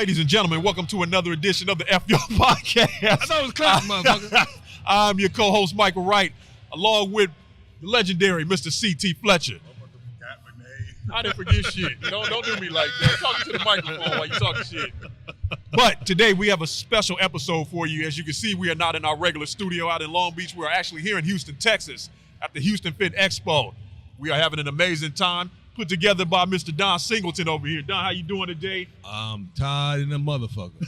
Ladies and gentlemen, welcome to another edition of the FYO Podcast. I thought it was class, motherfucker. I'm your co-host, Michael Wright, along with the legendary Mr. C.T. Fletcher. I didn't forget shit. Don't do me like that. Talking to the microphone while you talking shit. But today we have a special episode for you. As you can see, we are not in our regular studio out in Long Beach. We are actually here in Houston, Texas at the Houston FitExpo. We are having an amazing time put together by Mr. Don Singleton over here. Don, how you doing today? I'm tired in the motherfucker.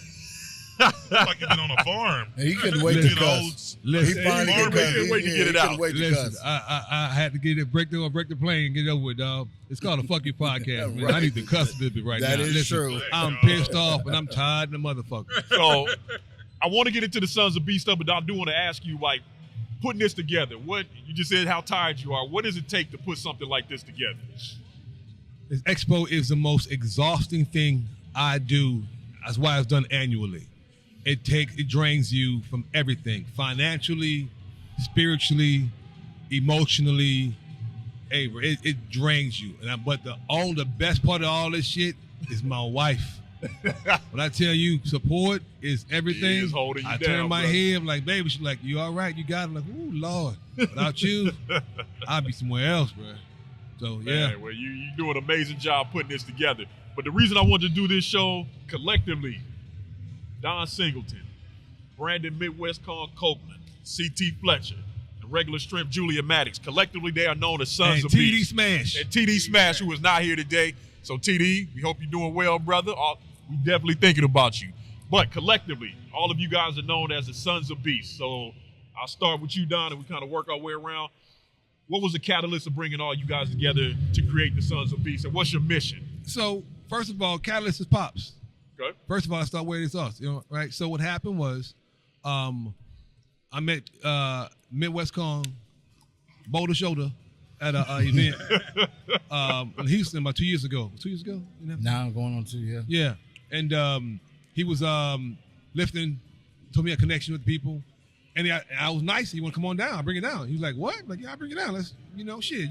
Like you've been on a farm. And he couldn't wait to cuss. Listen, He finally couldn't wait to get it out. Listen, I had to get it, break the plane and get it over with, dog. It's called a fuck you podcast, man. Right. I need to cuss a little bit right now. That is true. I'm pissed off and I'm tired in the motherfucker. So I want to get into the Sonz of Beast stuff, but I do want to ask you, like, putting this together, what you just said how tired you are. What does it take to put something like this together? This expo is the most exhausting thing I do. That's why it's done annually. It drains you from everything, financially, spiritually, emotionally. It drains you. But the best part of all this shit is my wife. When I tell you support is everything, She is holding you I down, turn my brother. head, I'm like, baby, she's like, you all right? You got it? I'm like, ooh, Lord. Without you, I'd be somewhere else, bro. So, yeah. Man, well, you do an amazing job putting this together. But the reason I wanted to do this show collectively, Don Singleton, Brandon MidWest Kong Copeland, C.T. Fletcher, and regular strength Julius Maddox. Collectively, they are known as Sonz And of TD Beast. Smash. And TD Smash, who is not here today. So, TD, we hope you're doing well, brother. We definitely thinking about you. But collectively, all of you guys are known as the Sonz of Beast. So, I'll start with you, Don, and we kind of work our way around. What was the catalyst of bringing all you guys together to create the Sonz of Beast, and what's your mission? So, first of all, catalyst is Pops. Okay. First of all, I start where it's us, right? So what happened was, I met Midwest Kong, Boulder Shoulder, at an event in Houston about 2 years ago. 2 years ago? Now I'm going on 2, yeah. Yeah, and he was lifting, told me a connection with people, and I was nice. He want to come on down. I bring it down. He was like, "What?" I'm like, "Yeah, I bring it down. Let's, shit.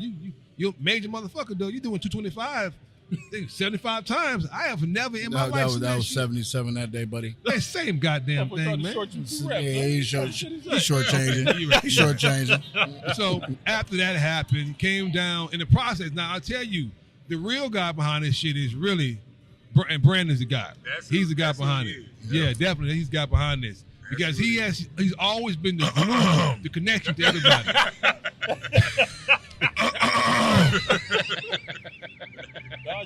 You major motherfucker, though. You doing 225." 75 times. I have never in my life. That was 77 that day, buddy. That same goddamn thing, man. Yeah, he's shortchanging. He's shortchanging. So after that happened, he came down in the process. Now I'll tell you, the real guy behind this shit is really, and Brandon's the guy. He's the guy behind it. Yeah, definitely, he's the guy behind this because he's always been the glue, the connection to everybody.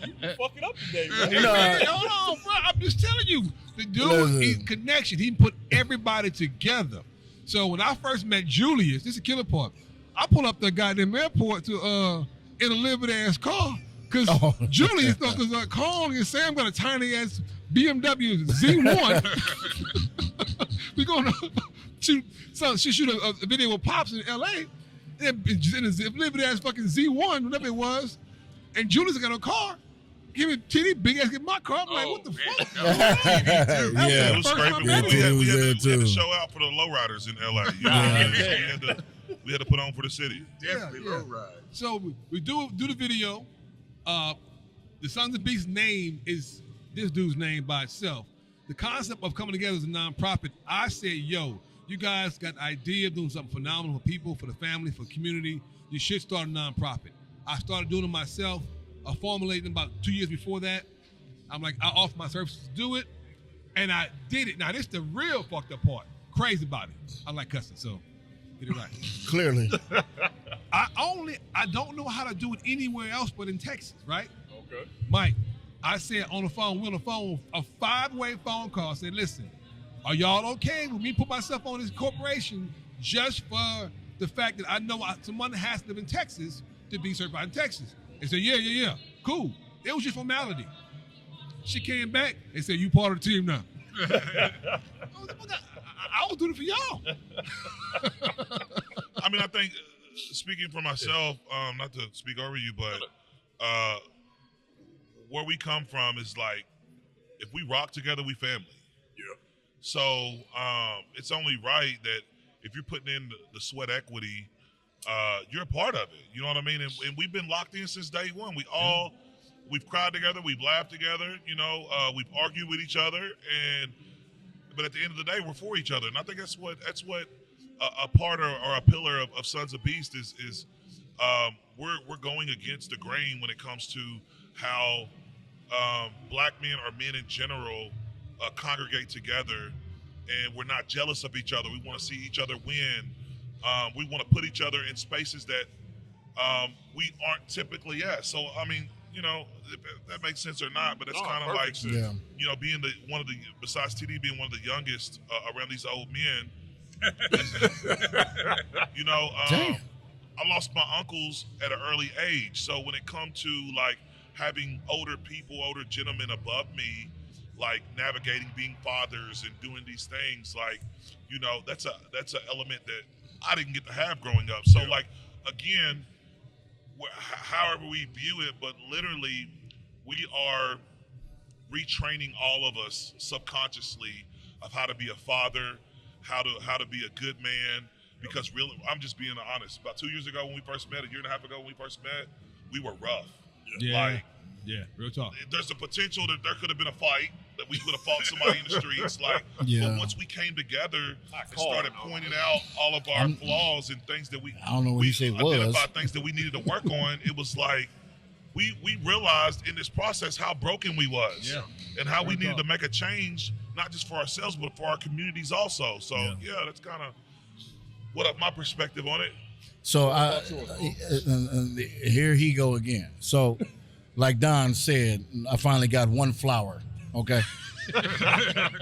You fucking up today, man. Hold on, bro. I'm just telling you, the dude, he's connection. He put everybody together. So when I first met Julius, this is a killer part. I pull up the goddamn airport to in a living ass car because Julius thought because Kong and Sam got a tiny ass BMW Z1. We're gonna shoot a video with Pops in L.A. in a living ass fucking Z1, whatever it was. And Julius got a car. Give me TD, big ass, get my car. I'm like, what the fuck? Yeah, It was scraping. Yeah, We TD was there had to too. show out for the lowriders in LA. We had to put on for the city. Definitely low ride. So we do the video. The Sonz of Beast name is this dude's name by itself. The concept of coming together as a nonprofit, I said, yo, you guys got the idea of doing something phenomenal for people, for the family, for the community. You should start a nonprofit. I started doing it myself. I formulated about 2 years before that. I'm like, I offer my services to do it, and I did it. Now, this is the real fucked up part. Crazy about it. I like cussing, so get it right. Clearly. I don't know how to do it anywhere else but in Texas, right? Okay. Mike, I said on the phone, a 5-way phone call. I said, listen, are y'all okay with me put myself on this corporation just for the fact that I know someone has to live in Texas to be certified in Texas? They said, yeah, cool. It was just formality. She came back and said, you part of the team now. I was doing it for y'all. I mean, I think, speaking for myself, not to speak over you, but where we come from is like, if we rock together, we family. Yeah. So it's only right that if you're putting in the sweat equity, you're a part of it. You know what I mean? And we've been locked in since day one. We all we've cried together, we've laughed together, we've argued with each other, but at the end of the day, we're for each other, and I think that's what a part or a pillar of Sons of Beast is. We're going against the grain when it comes to how black men or men in general congregate together, and we're not jealous of each other. We want to see each other win. We want to put each other in spaces that we aren't typically at. So, I mean, if that makes sense or not, but it's kind of like, being besides TD being one of the youngest around these old men, I lost my uncles at an early age. So when it comes to like having older gentlemen above me, like navigating being fathers and doing these things, like, that's an element that I didn't get to have growing up. So like, again, however we view it, but literally we are retraining all of us subconsciously of how to be a father, how to be a good man. Because really, I'm just being honest. About 2 years ago when we first met, a year and a half ago when we first met, we were rough. Real talk. There's a potential that there could have been a fight, that we could have fought somebody in the streets. But once we came together and started pointing out all of our flaws and things that I don't know what you say identified things that we needed to work on, it was like we realized in this process how broken we was and how we needed to make a change, not just for ourselves, but for our communities also. So, that's kind of my perspective on it. So here he go again. So, like Don said, I finally got one flower. Okay.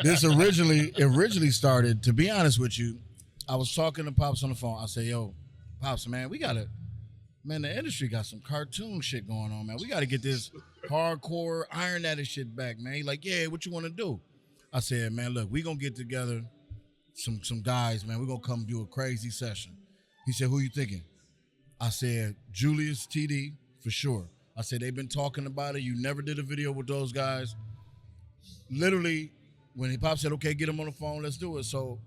This originally started. To be honest with you, I was talking to Pops on the phone. I said, "Yo, Pops, man, the industry got some cartoon shit going on, man. We got to get this hardcore Iron Addict shit back, man." He's like, "Yeah, what you want to do?" I said, "Man, look, we gonna get together some guys, man. We're gonna come do a crazy session." He said, "Who you thinking?" I said, "Julius, TD, for sure." I said, "They've been talking about it. You never did a video with those guys." Literally, when he Pop said, "Okay, get him on the phone, let's do it." So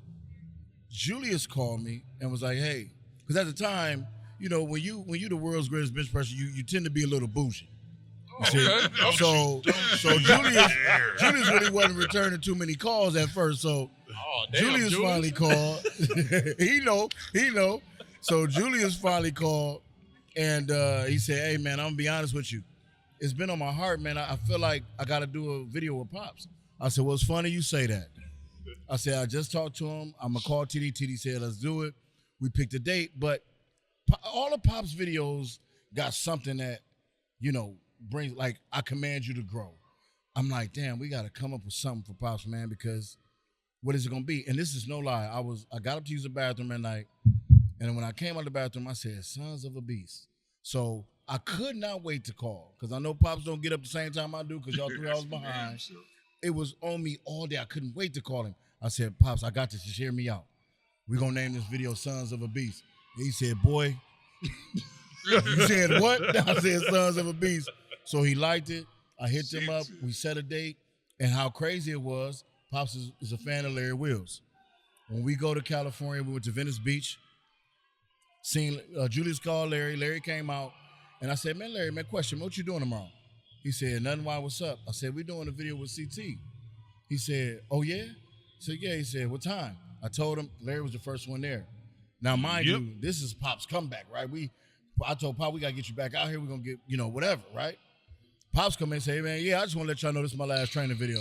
Julius called me and was like, "Hey," because at the time, when you the world's greatest bench presser, you tend to be a little bougie. So Julius really wasn't returning too many calls at first. So Julius finally called. He know. So Julius finally called, and he said, "Hey, man, I'm going to be honest with you. It's been on my heart, man. I feel like I got to do a video with Pops." I said, "Well, it's funny you say that." I said, "I just talked to him. I'm going to call TD." TD said, "Let's do it." We picked a date, but all of Pops' videos got something that, brings, like, I command you to grow. I'm like, damn, we got to come up with something for Pops, man, because what is it going to be? And this is no lie. I got up to use the bathroom at night, and when I came out of the bathroom, I said, "Sons of a Beast." So I could not wait to call, because I know Pops don't get up the same time I do, because y'all 3 hours behind. It was on me all day. I couldn't wait to call him. I said, "Pops, I got this. Just hear me out. We're going to name this video Sons of a Beast." He said, "Boy." You said what? I said Sons of a Beast. So he liked it. I hit him up. We set a date. And how crazy it was, Pops is a fan of Larry Wills. When we go to California, we went to Venice Beach. Seen Julius called Larry. Larry came out. And I said, "Man, Larry, question, what you doing tomorrow?" He said, "Nothing. Why, what's up?" I said, "We doing a video with CT." He said, "Oh, yeah?" I said, "Yeah." He said, "What time?" I told him Larry was the first one there. Now, mind you, this is Pop's comeback, right? I told Pop, we got to get you back out here. We're going to get, whatever, right? Pops come in and say, "Man, yeah, I just want to let y'all know this is my last training video."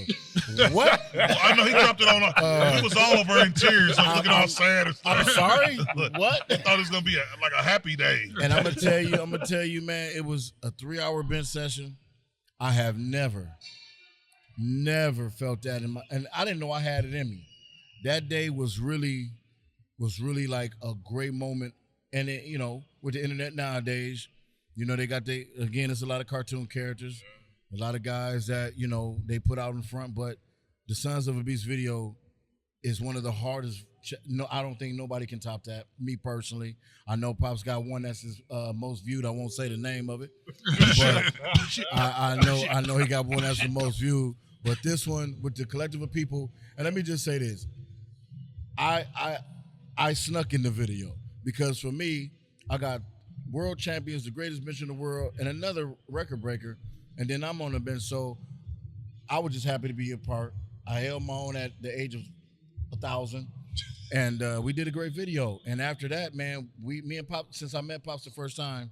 What? Well, I know he dropped it on. He was all over in tears. I'm looking all sad and stuff. I'm sorry. What? I thought it was gonna be a happy day. And I'm gonna tell you, man, it was a 3-hour bench session. I have never felt that and I didn't know I had it in me. That day was really like a great moment. And it, with the internet nowadays, they got again, it's a lot of cartoon characters, a lot of guys that, they put out in front, but the Sons of a Beast video is one of the hardest. No, I don't think nobody can top that, me personally. I know Pop's got one that's his most viewed. I won't say the name of it, but I know he got one that's the most viewed. But this one with the collective of people, and let me just say this. I snuck in the video because for me, I got world champions, the greatest bench in the world, and another record breaker. And then I'm on the bench. So I was just happy to be a part. I held my own at the age of 1,000. And we did a great video. And after that, man, me and Pop, since I met Pops the first time,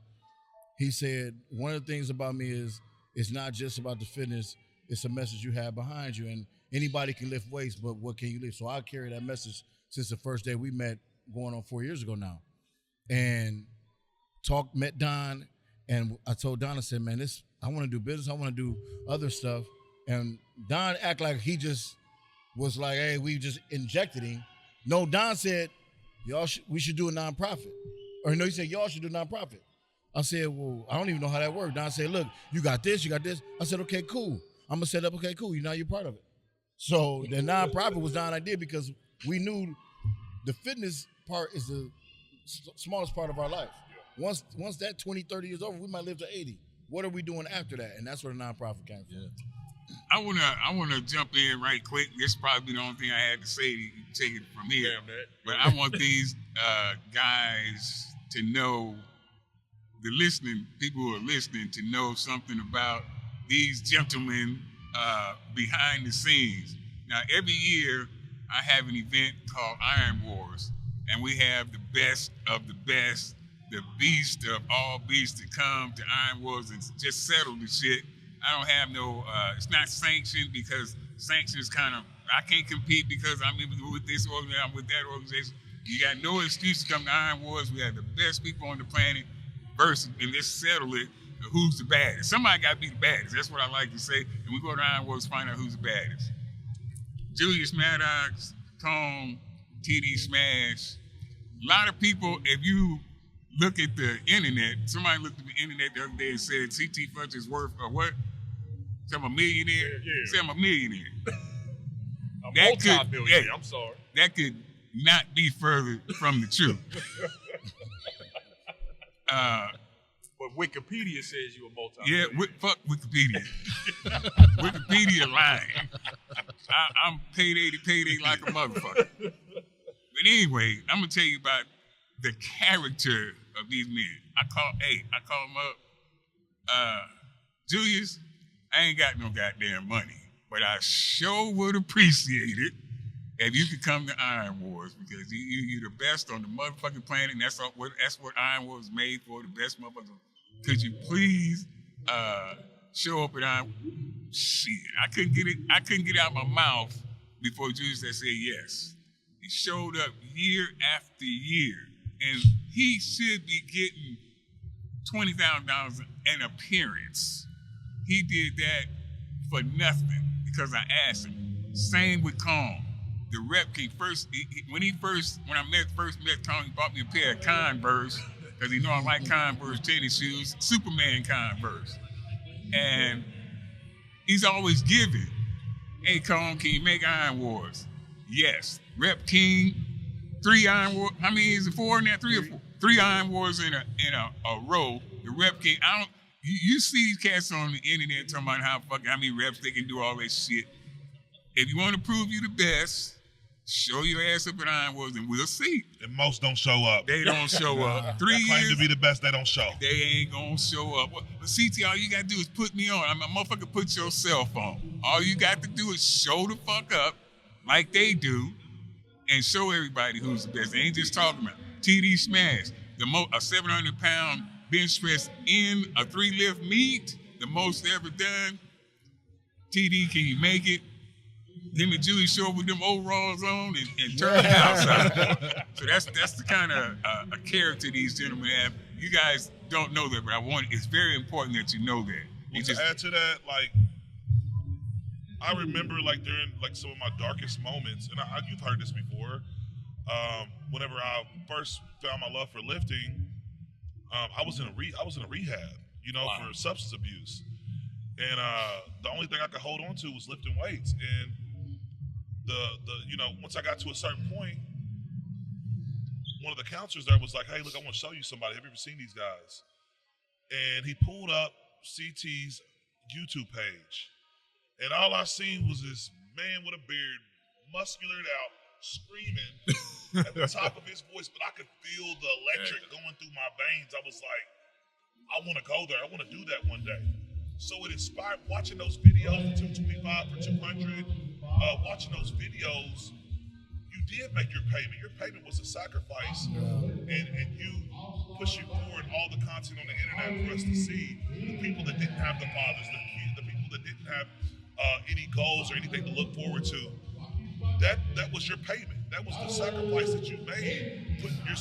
he said, one of the things about me is it's not just about the fitness, it's a message you have behind you. And anybody can lift weights, but what can you lift? So I carry that message since the first day we met, going on 4 years ago now. And met Don, and I told Don, I said, man, I want to do business, I want to do other stuff. And Don act like he just was like, hey, we just injected him. No, Don said, we should do a nonprofit. Or no, he said, y'all should do a nonprofit. I said, well, I don't even know how that worked. Don said, look, you got this, you got this. I said, okay, cool. I'm going to set up, okay, cool. Now you're part of it. So the nonprofit was Don's idea because we knew the fitness part is the smallest part of our life. Once that 20, 30 years over, we might live to 80. What are we doing after that? And that's where the nonprofit came from. Yeah. I wanna jump in right quick. This is probably the only thing I had to say to take it from here. Damn that. But I want these guys to know, people who are listening, to know something about these gentlemen behind the scenes. Now, every year I have an event called Iron Wars, and we have the best of the best, the beast of all beasts to come to Iron Wars and just settle the shit. I don't have no, it's not sanctioned because sanctions I can't compete because I'm with this organization, I'm with that organization. You got no excuse to come to Iron Wars. We have the best people on the planet versus, and let's settle it. Who's the baddest? Somebody got to be the baddest. That's what I like to say. And we go to Iron Wars to find out who's the baddest. Julius Maddox, Kong, TD Smash. A lot of people, if you look at the internet, somebody looked at the internet the other day and said CT Fletcher is worth what? Say I'm a millionaire? Yeah. Say I'm a millionaire. A multi-millionaire, I'm sorry. That could not be further from the truth. But Wikipedia says you're a multi-millionaire. Yeah, fuck Wikipedia. Wikipedia lying. I'm payday like a motherfucker. But anyway, I'm gonna tell you about the character of these men. I call them up. Julius, I ain't got no goddamn money, but I sure would appreciate it if you could come to Iron Wars because you're the best on the motherfucking planet, and that's what Iron Wars is made for, the best motherfuckers. Could you please show up at Iron? Shit, I couldn't get out my mouth before Julius said yes. He showed up year after year, and he should be getting $20,000 an appearance. He did that for nothing because I asked him. Same with Kong. The rep king when I first met Kong, he bought me a pair of Converse because he know I like Converse tennis shoes, Superman Converse. And he's always giving. Hey Kong, can you make Iron Wars? Yes. Rep King, 3 Iron Wars. How many is it? 4 in there? 3 or 4? 3 Iron Wars in a row. The Rep King. You see these cats on the internet talking about how many reps they can do all that shit. If you want to prove you the best, show your ass up at Iron Wars and we'll see. And most don't show up. They don't show up. 3 years. Claim to be the best, they don't show. They ain't gonna show up. But CT, all you gotta do is put me on. I'm a motherfucker, put your cell phone. All you got to do is show the fuck up like they do and show everybody who's the best. They ain't just talking about TD Smash, a 700-pound bench press in a 3-lift meet, the most ever done. TD, can you make it? Him and Julie show up with them overalls on and turn the house out. So that's the kind of a character these gentlemen have. You guys don't know that, but it's very important that you know that. Well, to add to that, I remember during some of my darkest moments, and you've heard this before. Whenever I first found my love for lifting, I was in a rehab, Wow. for substance abuse, and the only thing I could hold on to was lifting weights. And once I got to a certain point, one of the counselors there was like, "Hey, look, I want to show you somebody. Have you ever seen these guys?" And he pulled up CT's YouTube page. And all I seen was this man with a beard, musculared out, screaming at the top of his voice, but I could feel the electric going through my veins. I was like, I want to go there. I want to do that one day. So it inspired watching those videos for 225, for 200, watching those videos. You did make your payment. Your payment was a sacrifice, and you pushing forward all the content on the internet for us to see. The people that didn't have the fathers, the people that didn't have any goals or anything to look forward to. That was your payment. That was the sacrifice that you made, putting your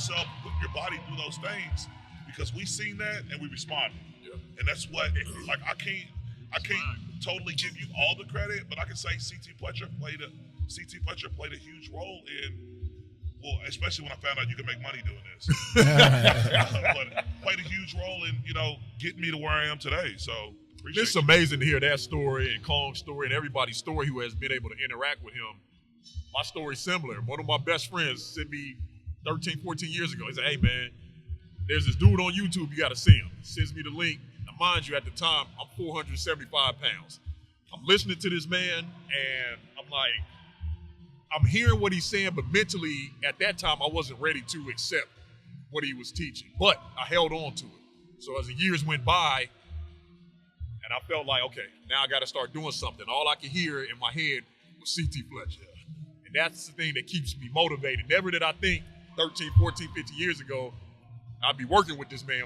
body through those things, because we seen that and we responded. Yeah. And that's what, like, I can't totally give you all the credit, but I can say CT Fletcher played a huge role in, well, especially when I found out you can make money doing this. But played a huge role in, getting me to where I am today. So it's amazing to hear that story and Kong's story and everybody's story who has been able to interact with him. My story's similar. One of my best friends sent me 13, 14 years ago. He said, hey, man, there's this dude on YouTube. You got to see him. Sends me the link. Now, mind you, at the time, I'm 475 pounds. I'm listening to this man, and I'm like, I'm hearing what he's saying, but mentally, at that time, I wasn't ready to accept what he was teaching. But I held on to it. So as the years went by, and I felt like, okay, now I got to start doing something. All I could hear in my head was CT Fletcher. And that's the thing that keeps me motivated. Never did I think 13, 14, 15 years ago I'd be working with this man.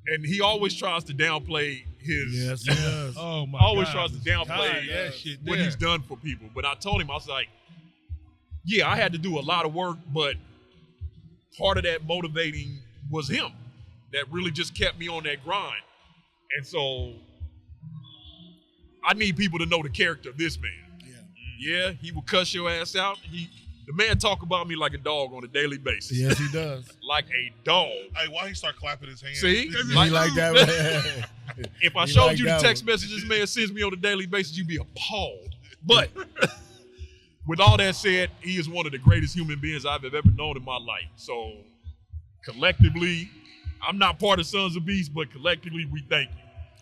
And he always tries to downplay his. Yes, he does. Oh my always God. tries to downplay what he's done for people. But I told him, I was like, yeah, I had to do a lot of work, but part of that motivating was him. That really just kept me on that grind. And so I need people to know the character of this man. Yeah, he will cuss your ass out. The man talk about me like a dog on a daily basis. Yes, he does. Like a dog. Hey, why he start clapping his hands? See? Like that. If I showed you the text messages man sends me on a daily basis, you'd be appalled. But with all that said, he is one of the greatest human beings I've ever known in my life. So collectively, I'm not part of Sons of Beast, but collectively, we thank you.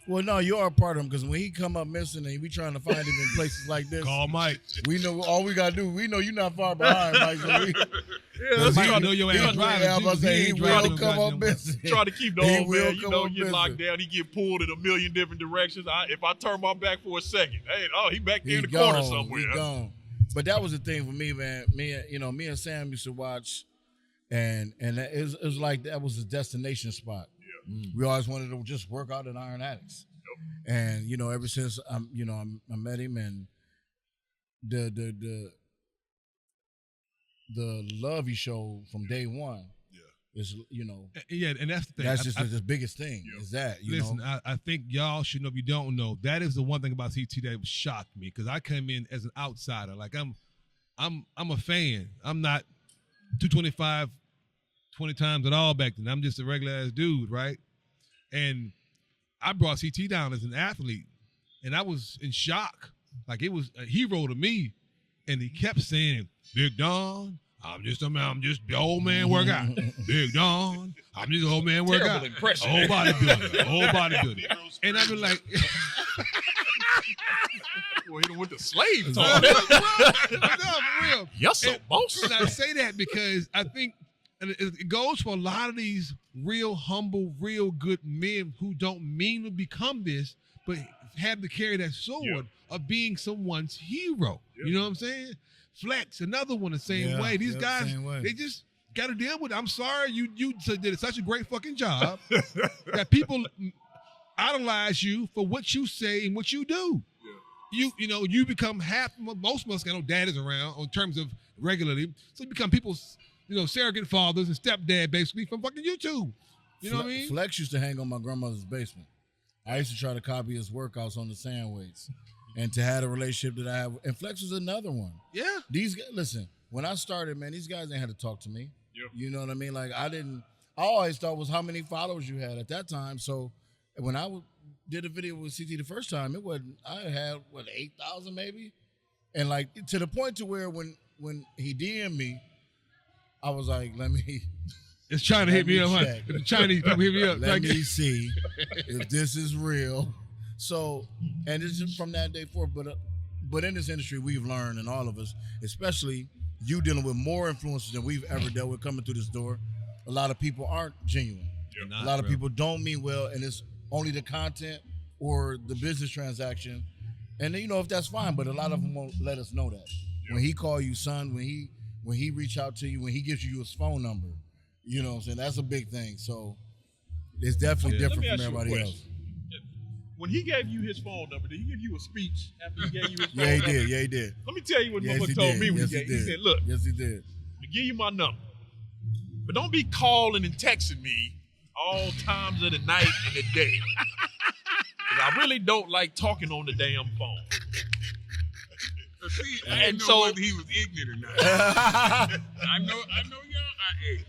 Well, no, you are a part of him, because when he come up missing and we trying to find him in places like this, call Mike. We know all we gotta do. We know you're not far behind, Mike. So Mike know your ass driving. He will come up missing. Try to keep the old man, get locked down. He get pulled in a million different directions. If I turn my back for a second, he back there in the corner somewhere. He's gone. But that was the thing for me, man. Me and Sam used to watch, and it was like that was a destination spot. We always wanted to just work out at Iron Addicts. Yep. And, ever since I met him, and the love he showed from day one is, Yeah, and that's the thing. That's just the biggest thing is that, listen, I think y'all should know, if you don't know, that is the one thing about CT that shocked me, because I came in as an outsider. Like, I'm a fan. I'm not 225 20 times at all back then. I'm just a regular ass dude, right? And I brought CT down as an athlete, and I was in shock. Like, it was a hero to me. And he kept saying, Big Don, I'm just the old man workout. Big Don, I'm just the old man workout. Terrible impression. Whole bodybuilder. And I've been like, well, he went to slave talk. No, for real. Yes, sir, boss. And I say that because I think, and it goes for a lot of these real humble, real good men who don't mean to become this, but have to carry that sword of being someone's hero. Yeah. You know what I'm saying? Flex, another one, the same way. These guys, they just got to deal with it. I'm sorry, you did such a great fucking job that people idolize you for what you say and what you do. Yeah. You become most of us got no daddies around in terms of regularly, so you become people's surrogate fathers and stepdad, basically, from fucking YouTube. You know what I mean? Flex used to hang on my grandmother's basement. I used to try to copy his workouts on the sand weights. And to have a relationship that I have. And Flex was another one. Yeah. These guys, listen, when I started, man, these guys ain't had to talk to me. Yep. You know what I mean? Like, I always thought was how many followers you had at that time. So when I did a video with CT the first time, I had 8,000 maybe? And like, to the point to where when he DM'd me, I was like, it's trying to hit me up. The Chinese people hit me up. Let me see if this is real. So, and it's just from that day forth. But in this industry, we've learned, and all of us, especially you dealing with more influencers than we've ever dealt with coming through this door. A lot of people aren't genuine. A lot of people don't mean well, and it's only the content or the business transaction. And then, if that's fine, but a lot of them won't let us know that. Yeah. When he call you son, when he reach out to you, when he gives you his phone number, you know what I'm saying? That's a big thing. So it's definitely different from everybody else. When he gave you his phone number, did he give you a speech after he gave you his phone Yeah, he number? did. Yeah, he did. Let me tell you what Yes, motherfucker he told did. me when Yes, he gave. he He did. said, look, yes, he did. I'm give you my number, but don't be calling and texting me all times of the night and the day. Because I really don't like talking on the damn phone. See, I didn't know so, whether he was ignorant or not. I know y'all.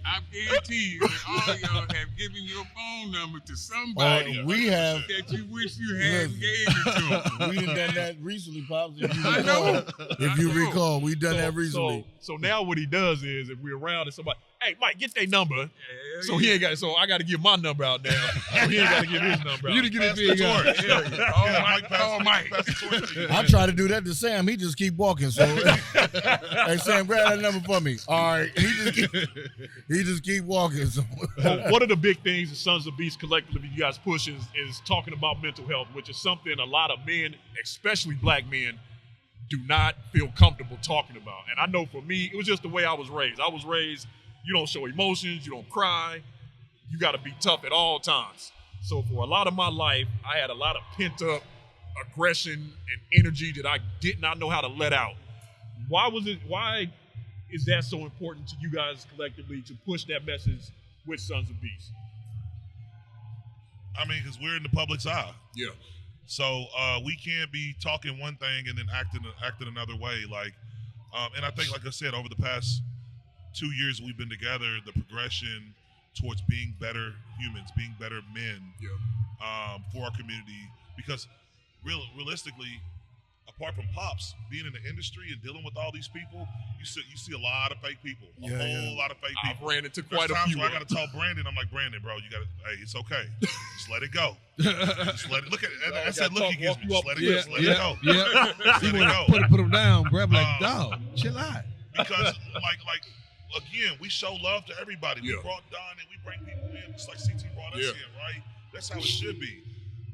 I guarantee you that all y'all have given your phone number to somebody we have that you wish you hadn't gave it to. We done that recently, Pops. I know. If you recall, we done that recently. So now what he does is, if we're around and somebody, hey, Mike, get their number. He ain't got. So I got to give my number out now. He ain't got to give his number out. You didn't get his big out. Call Mike. I try to do that to Sam. He just keep walking. So, hey Sam, grab that number for me. All right. He just keep walking. So. Well, one of the big things the Sons of Beast collectively you guys push is talking about mental health, which is something a lot of men, especially black men, do not feel comfortable talking about. And I know for me, it was just the way I was raised. I was raised, you don't show emotions, you don't cry, you got to be tough at all times. So for a lot of my life, I had a lot of pent-up aggression and energy that I did not know how to let out. Why is that so important to you guys collectively to push that message with Sons of Beast? I mean, because we're in the public's eye. Yeah. So we can't be talking one thing and then acting another way. And I think, like I said, over the past 2 years we've been together, the progression towards being better humans, being better men for our community. Because realistically, apart from Pops, being in the industry and dealing with all these people, you see a lot of fake people, a whole lot of fake people. I've ran into quite a few. I got to tell Brandon, I'm like, Brandon, bro, hey, it's okay. Just let it go. Just let it. Look at it. I said, look, he gives me. Just let it go. Just let it go. Yeah. Just let it go. Put him down, bro. I'm like, dog, chill out. Because, like, again, we show love to everybody. We brought Don and we bring people in, just like CT brought us in, right? That's how it should be.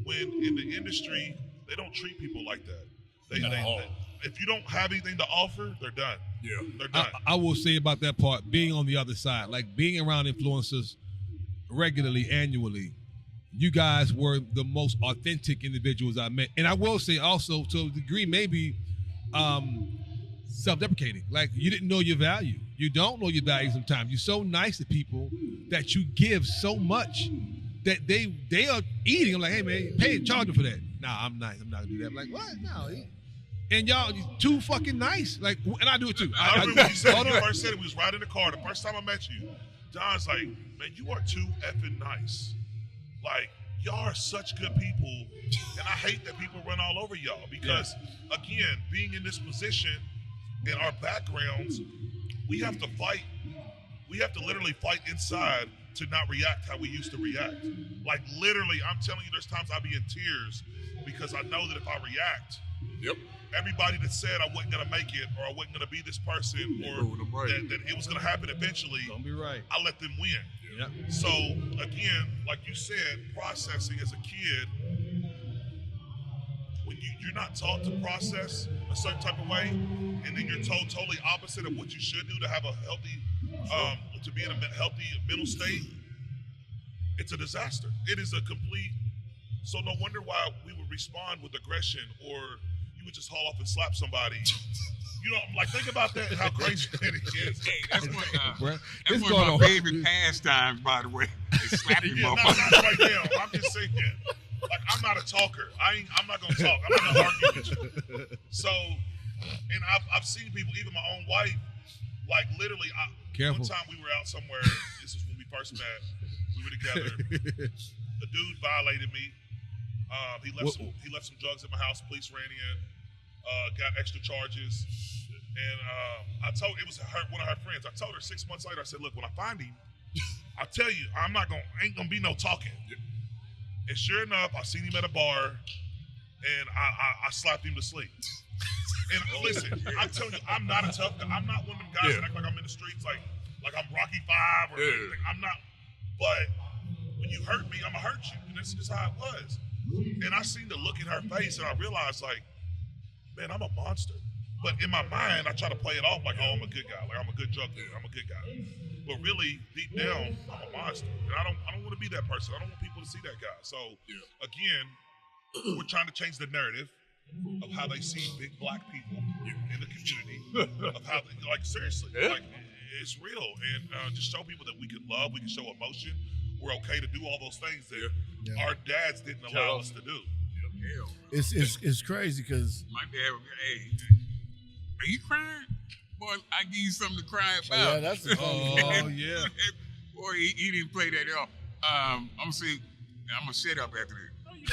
When in the industry, they don't treat people like that. They, if you don't have anything to offer, they're done. Yeah, they're done. I will say about that part, being on the other side, like being around influencers regularly, annually, you guys were the most authentic individuals I met. And I will say also, to a degree, maybe self-deprecating. Like, you didn't know your value. You don't know your value sometimes. You're so nice to people that you give so much that they are eating. I'm like, hey, man, charge them for that. Nah, I'm nice. I'm not going to do that. I'm like, what? No. And y'all too fucking nice. Like, and I do it too. I remember when you first said it. We was riding in the car. The first time I met you, Don's like, man, you are too effing nice. Like, y'all are such good people. And I hate that people run all over y'all because, again, being in this position in our backgrounds, we have to fight. We have to literally fight inside to not react how we used to react. Like, literally, I'm telling you, there's times I'll be in tears because I know that if I react, everybody that said I wasn't gonna make it or I wasn't gonna be this person or that it was gonna happen eventually, don't be right. I let them win. Yep. So again, like you said, processing as a kid, when you're not taught to process a certain type of way, and then you're told totally opposite of what you should do to have a healthy, to be in a healthy mental state, it's a disaster. It is a complete. So no wonder why we would respond with aggression, or you would just haul off and slap somebody. You know, like, think about that, how crazy that is. Hey, that's one of my favorite pastimes, by the way. Is slapping motherfuckers. Not right now. I'm just saying, like, I'm not a talker. I'm not gonna talk. I'm not gonna argue with you. So, and I've seen people, even my own wife, like, literally. One time we were out somewhere. This is when we first met. We were together. A dude violated me. He left some drugs at my house. Police ran in, got extra charges, and I told it was one of her friends. I told her 6 months later. I said, "Look, when I find him, I'll tell you. Ain't gonna be no talking." And sure enough, I seen him at a bar, and I slapped him to sleep. And listen, I'm telling you, I'm not a tough guy. I'm not one of them guys that act like I'm in the streets like I'm Rocky V or anything. I'm not. But when you hurt me, I'm gonna hurt you, and this is how it was. And I seen the look in her face, and I realized, like, man, I'm a monster. But in my mind, I try to play it off like, oh, I'm a good guy, like I'm a good drug dealer, I'm a good guy. But really, deep down, I'm a monster, and I don't want to be that person. I don't want people to see that guy. So again, we're trying to change the narrative of how they see big black people in the community, of how they, like, seriously, like, it's real, and just show people that we can love, we can show emotion, we're okay to do all those things that our dads didn't allow us to do. It's crazy because my dad would be, hey, are you crying? Boy, I give you something to cry about. yeah, that's the Oh, yeah. Boy, he didn't play that at all. I'm gonna shut up after this.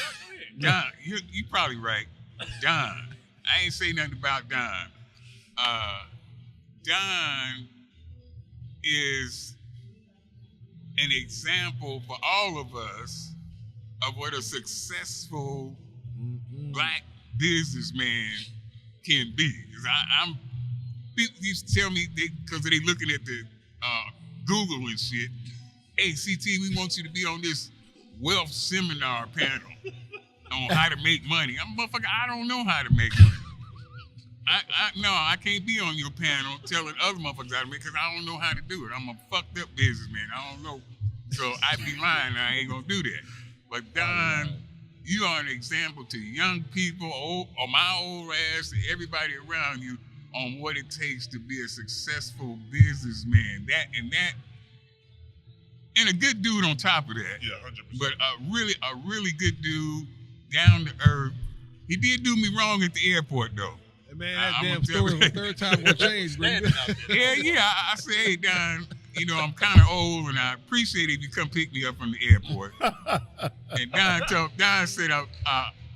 Don, you probably right. Don, I ain't say nothing about Don. Don is an example for all of us of what a successful black businessman can be. People used to tell me, because they looking at the Google and shit, hey, CT, we want you to be on this wealth seminar panel on how to make money. I'm a motherfucker, I don't know how to make money. I can't be on your panel telling other motherfuckers how to make, because I don't know how to do it. I'm a fucked up businessman. I don't know. So I'd be lying, I ain't gonna do that. But Don, you are an example to young people, or my old ass, to everybody around you, on what it takes to be a successful businessman. And a good dude on top of that. Yeah, 100%. But a really good dude, down to earth. He did do me wrong at the airport though. Hey, man, that damn story the third time will change, bro. Yeah. I said, hey, Don, I'm kind of old, and I appreciate it if you come pick me up from the airport. And Don said,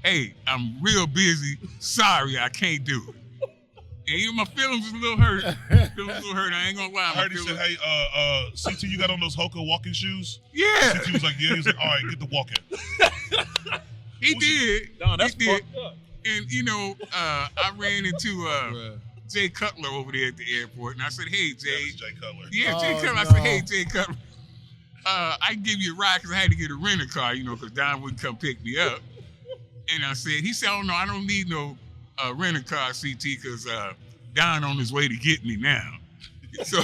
hey, I'm real busy. Sorry, I can't do it. And my feelings was a little hurt. I ain't gonna lie. I heard he said, hey, CT, you got on those Hoka walking shoes? Yeah. CT was like, yeah. He was like, all right, get the walking. He did. Don, that's he did. fucked up. And, I ran into Jay Cutler over there at the airport, and I said, hey, Jay. Jay Cutler. Yeah, Jay Cutler. No. I said, hey, Jay Cutler, I can give you a ride because I had to get a rental car, because Don wouldn't come pick me up. And he said, oh, no, I don't need no rental car, CT, because Don on his way to get me now. So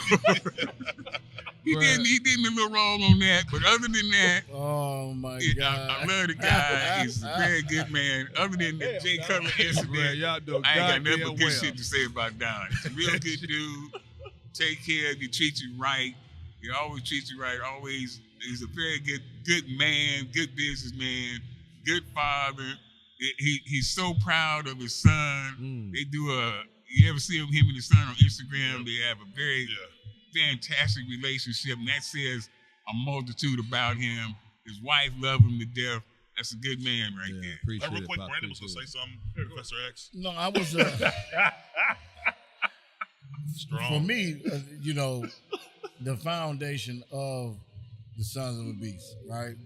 he did me a little wrong on that, but other than that, oh my God, I love the guy. He's a very good man. Other than the Jay Cutler incident, y'all know I ain't got nothing but good well. shit to say about Don. He's a real good dude. Take care of you, treat you right. He always treats you right. Always, he's a very good man, good businessman, good father. He's so proud of his son. They do you ever see him and his son on Instagram? They have a very fantastic relationship, and that says a multitude about him. His wife loves him to death. That's a good man right there. Appreciate Real it, quick, Pop, Brandon was going to appreciate say something, Professor X. no, I was Strong. for me, the foundation of the Sons of a Beast, right?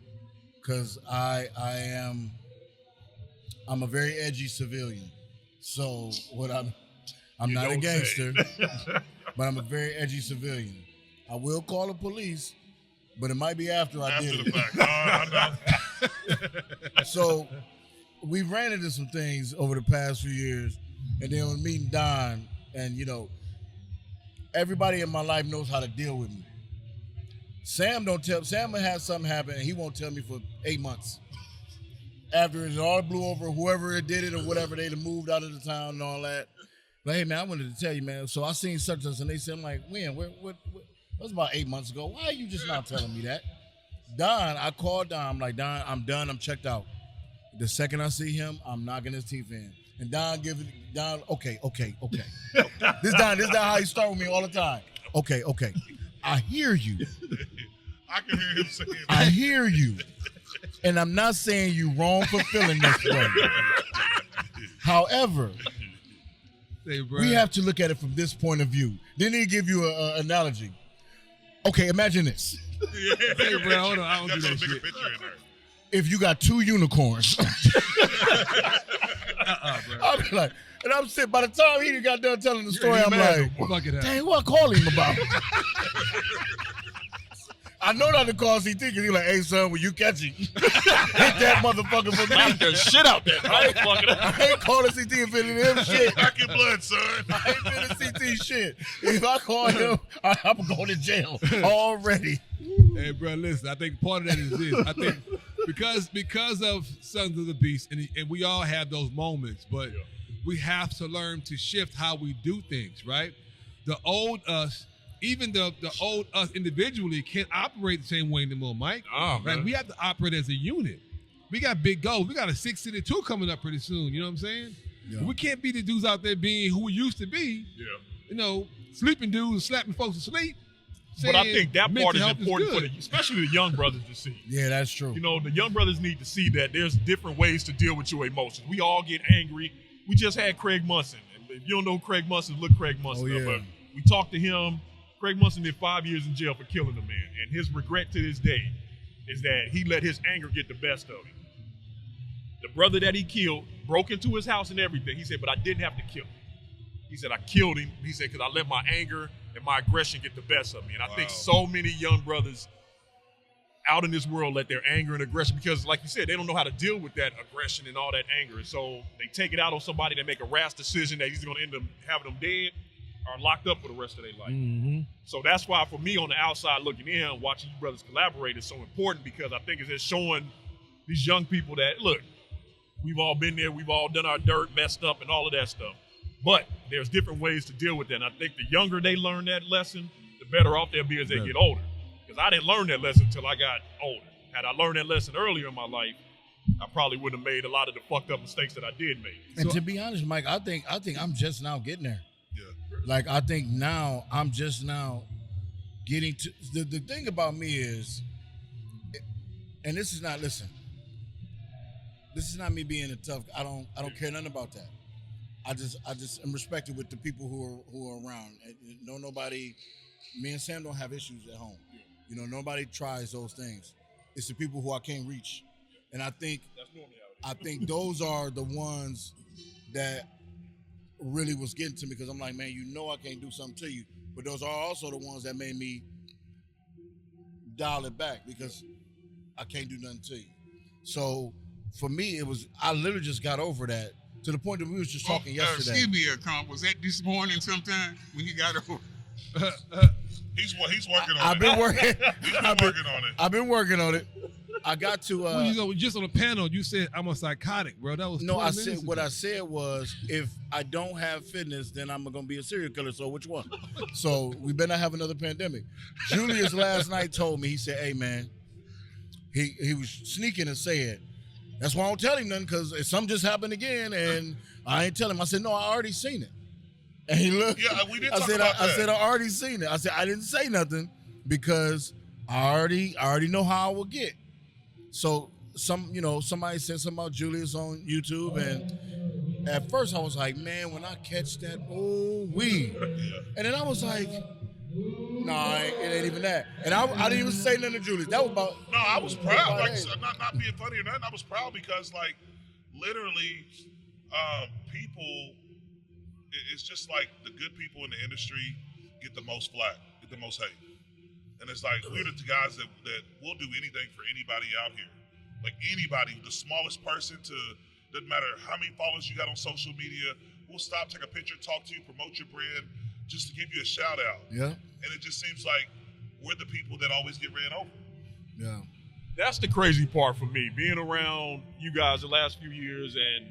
Because I'm a very edgy civilian. So I'm not a gangster, but I'm a very edgy civilian. I will call the police, but it might be after I did After the it. fact. I know. So we ran into some things over the past few years, and then when meeting Don, and everybody in my life knows how to deal with me. Sam will have something happen, and he won't tell me for 8 months. After it all blew over, whoever it did it or whatever, they'd have moved out of the town and all that. But hey, man, I wanted to tell you, man. So I seen such and such, and they said, I'm like, when? What? That was about 8 months ago. Why are you just not telling me that? Don, I called Don. I'm like, Don, I'm done. I'm checked out. The second I see him, I'm knocking his teeth in. And Don, okay. This Don how he start with me all the time. Okay. I hear you. I can hear him saying that. I hear you. And I'm not saying you wrong for feeling this way. However, we have to look at it from this point of view. Then he give you an analogy. Okay, imagine this. Hey, bro, hold on. I don't Got do a that bigger shit. picture in there. If you got 2 unicorns. Bro. I'll be like, and I'm sitting, by the time he got done telling the story, I'm like, Fuck it up. dang, what I call him about? I know not to call CT because he's like, hey, son, when you catch him, hit that motherfucker for me. Knock the shit out that motherfucker. I ain't calling CT and feeling him shit. Back in blood, son. I ain't feeling CT shit. If I call him, I'm going to jail already. Hey, bro, listen. I think part of that is this. I think because of Sons of the Beast, and we all have those moments, but we have to learn to shift how we do things, right? The old us, even the old us individually can't operate the same way anymore, Mike. Oh, man. Right? We have to operate as a unit. We got big goals. We got a 6 City 2 coming up pretty soon. You know what I'm saying? Yeah. We can't be the dudes out there being who we used to be. Yeah. You know, sleeping dudes, slapping folks to sleep. But I think that part is mental health important for good. especially the young brothers to see. Yeah, that's true. You know, the young brothers need to see that there's different ways to deal with your emotions. We all get angry. We just had Craig Munson. If you don't know Craig Munson, look Craig Munson up. But we talked to him. Craig Munson did 5 years in jail for killing a man. And his regret to this day is that he let his anger get the best of him. The brother that he killed broke into his house and everything. He said, but I didn't have to kill him. He said, I killed him. He said, because I let my anger and my aggression get the best of me. And I think so many young brothers out in this world let their anger and aggression, because like you said, they don't know how to deal with that aggression and all that anger. And so they take it out on somebody that make a rash decision that he's going to end up having them dead or locked up for the rest of their life. Mm-hmm. So that's why for me on the outside looking in, watching you brothers collaborate is so important, because I think it's just showing these young people that, look, we've all been there. We've all done our dirt, messed up and all of that stuff. But there's different ways to deal with that. And I think the younger they learn that lesson, the better off they'll be as they get older. Because I didn't learn that lesson until I got older. Had I learned that lesson earlier in my life, I probably wouldn't have made a lot of the fucked up mistakes that I did make. And to be honest, Mike, I think I'm just now getting there. Yeah. Like, I think now I'm just now getting to the thing about me is, and this is not me being a tough. I don't care nothing about that. I just am respected with the people who are around. No, nobody. Me and Sam don't have issues at home. You know, nobody tries those things. It's the people who I can't reach, and I think those are the ones that really was getting to me, because I'm like, man, you know I can't do something to you, but those are also the ones that made me dial it back, because I can't do nothing to you. So for me, I literally just got over that. To the point that we was just talking yesterday. Excuse me, was that this morning sometime when you got over? He's working on it. I've been working. I've been working on it. I got to. Just on the panel, you said I'm a psychotic, bro. That was no. I said what I said was, if I don't have fitness, then I'm gonna be a serial killer. So which one? So we better not have another pandemic. Julius last night told me. He said, "Hey man," he was sneaking and said, "That's why I don't tell him nothing, because something just happened again, and I ain't telling him." I said, "No, I already seen it." And he looked. Yeah, we did talk about that. I said, "I already seen it." I said, "I didn't say nothing because I already know how I will get." So somebody said something about Julius on YouTube, and at first I was like, "Man, when I catch that, and then I was like, "Nah, it ain't even that." And I didn't even say nothing to Julius. That was about. No, I was proud. Like, not being funny or nothing. I was proud because, like, literally, people. It's just like the good people in the industry get the most flack, get the most hate. And it's like, we're the guys that will do anything for anybody out here. Like anybody, the smallest person to, doesn't matter how many followers you got on social media, we'll stop, take a picture, talk to you, promote your brand, just to give you a shout out. Yeah. And it just seems like we're the people that always get ran over. Yeah. That's the crazy part for me, being around you guys the last few years, and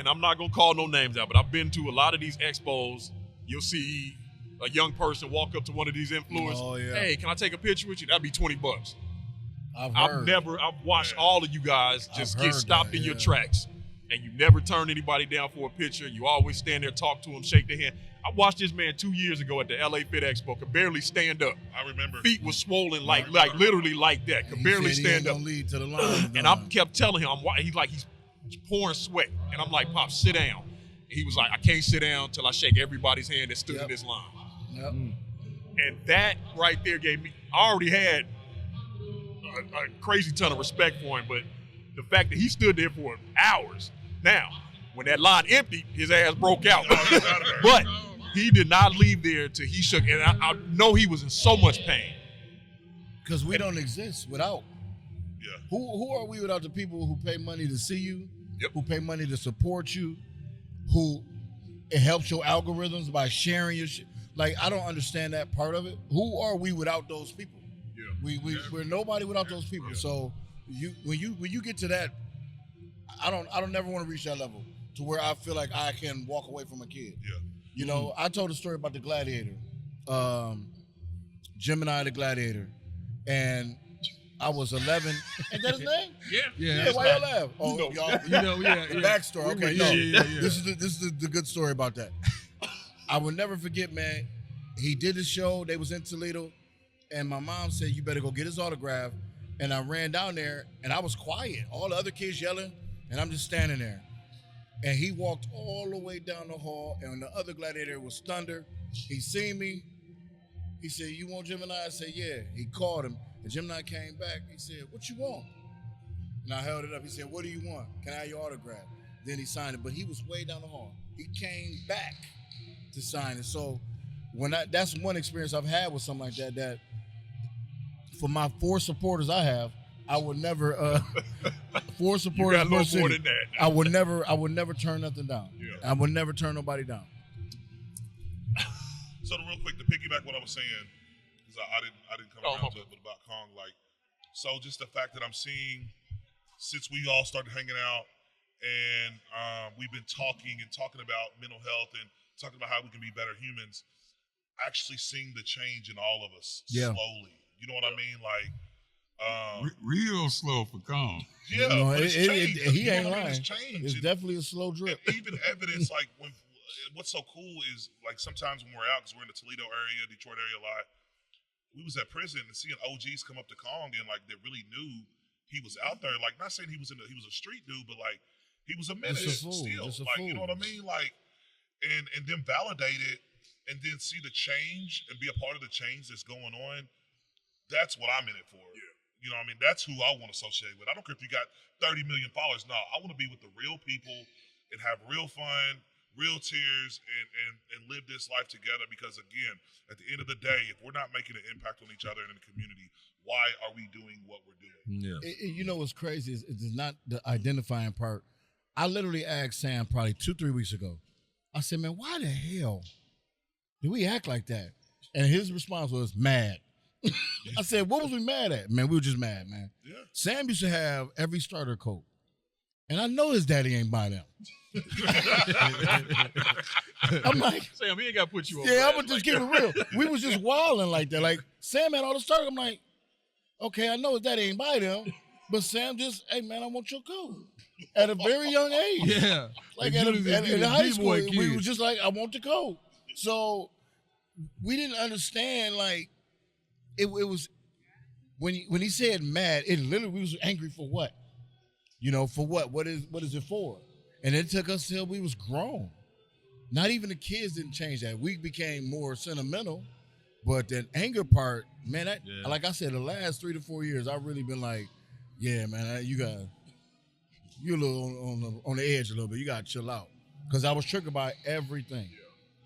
I'm not gonna call no names out, but I've been to a lot of these expos. You'll see a young person walk up to one of these influencers. Oh, yeah. Hey, can I take a picture with you? That'd be $20. I've watched all of you guys just get stopped in your tracks, and you never turn anybody down for a picture. You always stand there, talk to them, shake their hand. I watched this man 2 years ago at the LA FitExpo, could barely stand up. I remember. Feet was swollen like literally like that. Could barely stand up. Lead to the line, and I kept telling him, he's pouring sweat. And I'm like, "Pop, sit down." And he was like, "I can't sit down until I shake everybody's hand that stood in this line." Yep. And that right there gave me, I already had a crazy ton of respect for him, but the fact that he stood there for hours. Now, when that line emptied, his ass broke out. But he did not leave there till he shook. And I know he was in so much pain. Because we don't exist without. Yeah. Who are we without the people who pay money to see you, Yep. who pay money to support you, who it helps your algorithms by sharing your shit? Like, I don't understand that part of it. Who are we without those people? Yeah. We're nobody without those people. So when you get to that, I don't never want to reach that level to where I feel like I can walk away from a kid. Yeah. You know, I told a story about the Gladiator, Gemini the Gladiator, and I was 11. Ain't that his name? Yeah. Yeah, why y'all laugh? Oh, y'all, yeah. backstory. Okay, no, Yeah. this is the good story about that. I will never forget, man. He did the show. They was in Toledo, and my mom said, "You better go get his autograph." And I ran down there, and I was quiet. All the other kids yelling, and I'm just standing there. And he walked all the way down the hall, and the other Gladiator was Thunder. He seen me. He said, "You want Gemini?" I said, "Yeah." He called him, and Gemini came back. He said, "What you want?" And I held it up. He said, "What do you want? Can I have your autograph?" Then he signed it, but he was way down the hall. He came back to sign it. So that's one experience I've had with something like that, that for my 4 supporters I have, I would never 4 supporters. You got a little more than that. I would never turn nothing down. Yeah. I would never turn nobody down. So real quick, to piggyback what I was saying, because I didn't come around to it, but about Kong, like, so just the fact that I'm seeing, since we all started hanging out, and we've been talking about mental health and talking about how we can be better humans, actually seeing the change in all of us slowly. You know what I mean? Like, real slow for Kong. yeah, No, but it's changed. he You know ain't what I mean? lying. It's changed. It's And- definitely a slow drip. and even evidence, like what's so cool is like sometimes when we're out, because we're in the Toledo area, Detroit area a lot, we was at prison and seeing OGs come up to Kong and like they really knew he was out there. Like, not saying he was a street dude, but like he was a menace Just a fool, still. just a Like, fool. you know what I mean? Like, and then validate it and then see the change and be a part of the change that's going on. That's what I'm in it for. Yeah. You know what I mean? That's who I want to associate with. I don't care if you got 30 million followers. No, I want to be with the real people and have real fun, real tears, and live this life together. Because again, at the end of the day, if we're not making an impact on each other and in the community, why are we doing what we're doing? Yeah. You know what's crazy is it's not the identifying part. I literally asked Sam probably 2-3 weeks ago. I said, "Man, why the hell do we act like that?" And his response was mad. I said, "What was we mad at?" "Man, we were just mad, man." Yeah. Sam used to have every starter coat, and I know his daddy ain't buy them. I'm like, Sam, he ain't got to put you on. yeah, I'm blast gonna just like keep it real. We was just wilding like that. Like, Sam had all the starters. I'm like, okay, I know his daddy ain't buy them, but Sam just, "Hey man, I want your coat." At a very young age. Yeah. Like They at do this in high school, B-boy we kids. was just like, "I want the coat." So we didn't understand, like, it was when he said mad, it literally, we was angry for what? You know, for what? What is it for? And it took us till we was grown. Not even the kids didn't change that. We became more sentimental, but that anger part, man, like I said, the last 3 to 4 years, I've really been like, yeah, man, you're a little on the edge a little bit. You got to chill out. Because I was triggered by everything.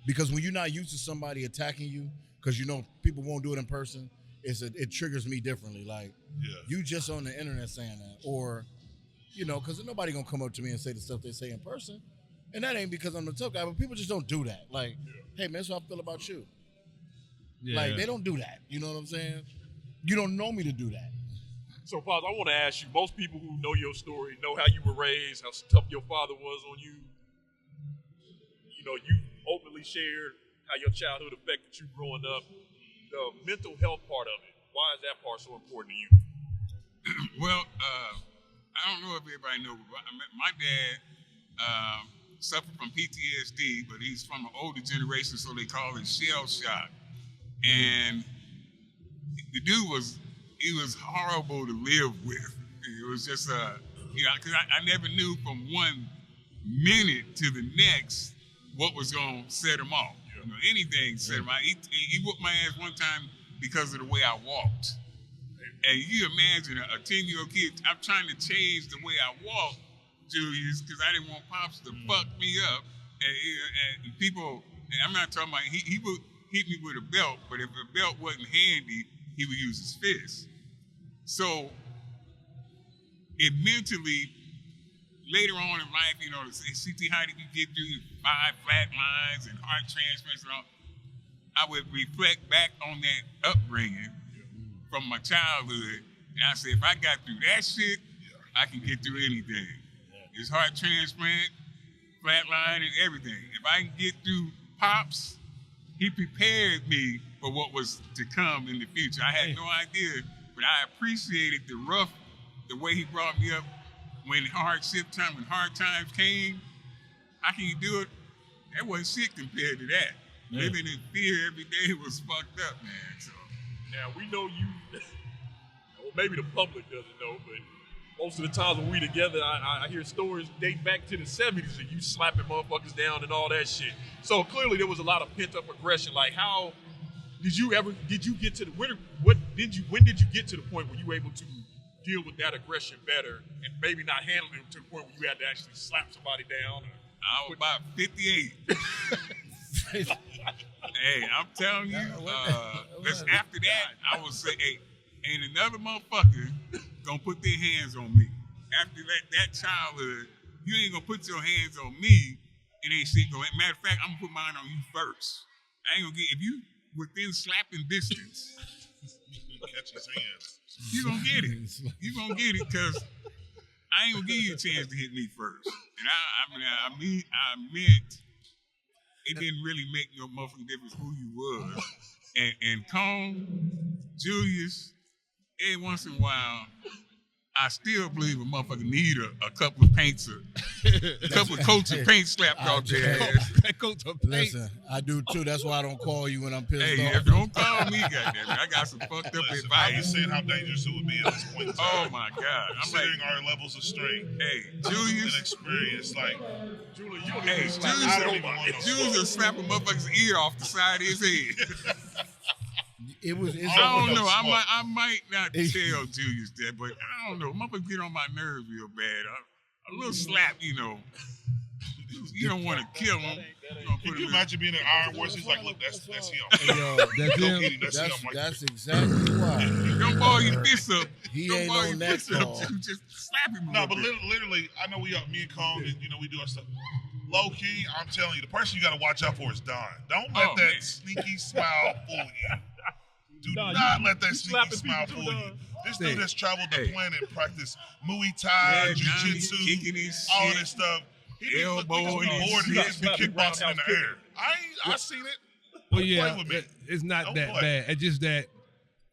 Because when you're not used to somebody attacking you, because you know people won't do it in person, it triggers me differently. Like, you just on the internet saying that. Or, you know, because nobody going to come up to me and say the stuff they say in person. And that ain't because I'm the tough guy, but people just don't do that. Like, hey, man, that's how I feel about you. Yeah. Like, they don't do that. You know what I'm saying? You don't know me to do that. So, Pops, I want to ask you, most people who know your story know how you were raised, how tough your father was on you. You know, you openly shared how your childhood affected you growing up. The mental health part of it, why is that part so important to you? Well, I don't know if everybody knows, but my dad suffered from PTSD, but he's from an older generation, so they call it shell shock. And the dude was horrible to live with. It was just, because I never knew from one minute to the next what was going to set him off. You know, anything set him off. He whooped my ass one time because of the way I walked. And you imagine a 10-year-old kid, I'm trying to change the way I walk, Julius, because I didn't want Pops to fuck me up. And people, And I'm not talking about he would hit me with a belt, but if the belt wasn't handy, he would use his fist. So it mentally, later on in life, you know, CT, how did you get through 5 flat lines and heart transplants and all? I would reflect back on that upbringing from my childhood, and I said, if I got through that shit, I can get through anything. It's heart transplant, flatline, and everything. If I can get through Pops, he prepared me for what was to come in the future. I had no idea, but I appreciated the way he brought me up when hard times came. How can you do it? That wasn't shit compared to that. Yeah. Living in fear every day was fucked up, man. So. Now, we know you, well, maybe the public doesn't know, but most of the times when we together, I hear stories date back to the 70s and you slapping motherfuckers down and all that shit. So clearly there was a lot of pent-up aggression. Like, how did you get to the, when did you get to the point where you were able to deal with that aggression better and maybe not handle it to the point where you had to actually slap somebody down? I was about 58. Hey, I'm telling you, after that, I would say, hey, ain't another motherfucker gonna put their hands on me. After that childhood, you ain't gonna put your hands on me and ain't shit going. Matter of fact, I'm gonna put mine on you first. I ain't gonna get, if you within slapping distance, catch his hands. You gonna get it. You gonna get it because I ain't gonna give you a chance to hit me first. And I meant it didn't really make no motherfucking difference who you was. And Kong, Julius, every once in a while, I still believe a motherfucker need a couple of paints, a couple of coats of paint slapped off their ass. Listen, I do too. That's why I don't call you when I'm pissed Hey, off. don't call me, goddamn. I got some fucked up I'm advice. just saying how dangerous it would be at this point in time. Oh my God. I'm like, Considering our levels of strength hey, and Julius. experience, like, Julie, Hey, Julius will slap a motherfucker's ear off the side of his head. It's I don't know. I might not tell Julius that, but I don't know. Motherfuckers get on my nerves real bad. A little slap, you know. You don't want to kill him. Can you imagine being an Iron Horse? He's like, look, that's him. Yo, that's exactly why. Don't ball your fists up. He don't ain't ball on your that fists up. call. Just slap him. No, but literally, I know me and Cone, and we do our stuff. Low key, I'm telling you, the person you got to watch out for is Don. Don't let that sneaky smile fool you. Do not let that sneaky smile fool you. This dude has traveled the planet and practiced Muay Thai, Jiu-Jitsu, all this stuff. He bored and just be kickboxing in the air. I seen it. Well, yeah, it's not that bad. It's just that,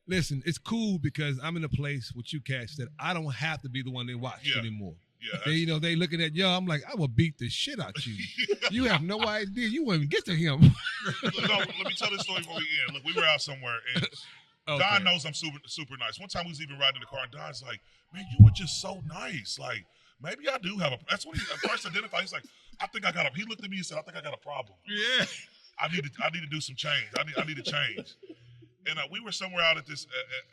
listen, it's cool because I'm in a place with you cats that I don't have to be the one they watch anymore. Yeah, they looking at yo. I'm like, I will beat the shit out you. You have no idea. You won't even get to him. Let me tell this story before we end. Look, we were out somewhere, and Don knows I'm super nice. One time we was even riding in the car, and Don's like, man, you were just so nice. Like, maybe I do have a. That's what he at first identified. He's like, I think I got a. He looked at me and said, I think I got a problem. Yeah. I need to do some change. I need to change. And we were somewhere out at this,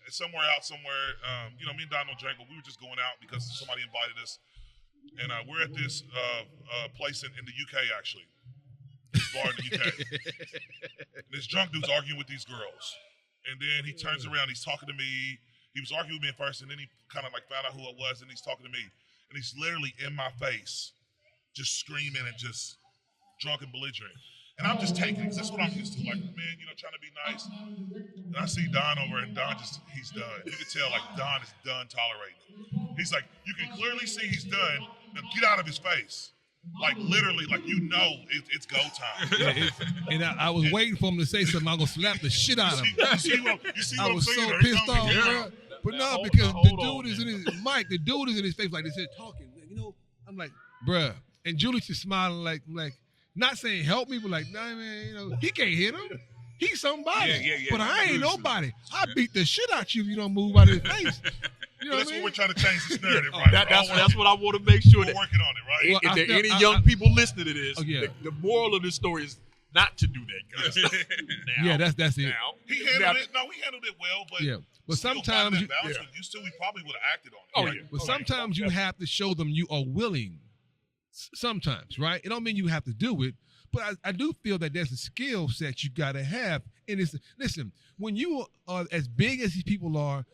somewhere. Me and Don don't drink, but we were just going out because somebody invited us. And we're at this place in the UK, actually. This bar in the UK. And this drunk dude's arguing with these girls. And then he turns around, he's talking to me. He was arguing with me at first, and then he kind of like found out who it was, and he's talking to me. And he's literally in my face, just screaming and just drunk and belligerent. And I'm just taking it, because that's what I'm used to. Like, man, trying to be nice. And I see Don over, and Don he's done. You can tell, like, Don is done tolerating it. He's like, you can clearly see he's done. Now get out of his face. Like, literally, like, it's go time. And I was waiting for him to say something. I'm going to slap the shit out of him. You see what I I'm was saying? so pissed off, bro. But no, because the dude is in his, Mike, the dude is in his face like this, talking. I'm like, bruh. And Julius is smiling like, not saying help me, but like, nah, man, he can't hit him. He's somebody. Yeah. But I ain't nobody. I beat the shit out you if you don't move out of his face. That's what we're trying to change this narrative, right? That's what I want to make sure. We're working on it, right? If there are any young people listening to this, the moral of this story is not to do that, guys. That's it. Now, he handled it well, but but sometimes we probably would have acted on it. Right? But sometimes you have to show them you are willing. Sometimes, right? It don't mean you have to do it, But I do feel that there's a skill set you got to have. And listen, when you are as big as these people are,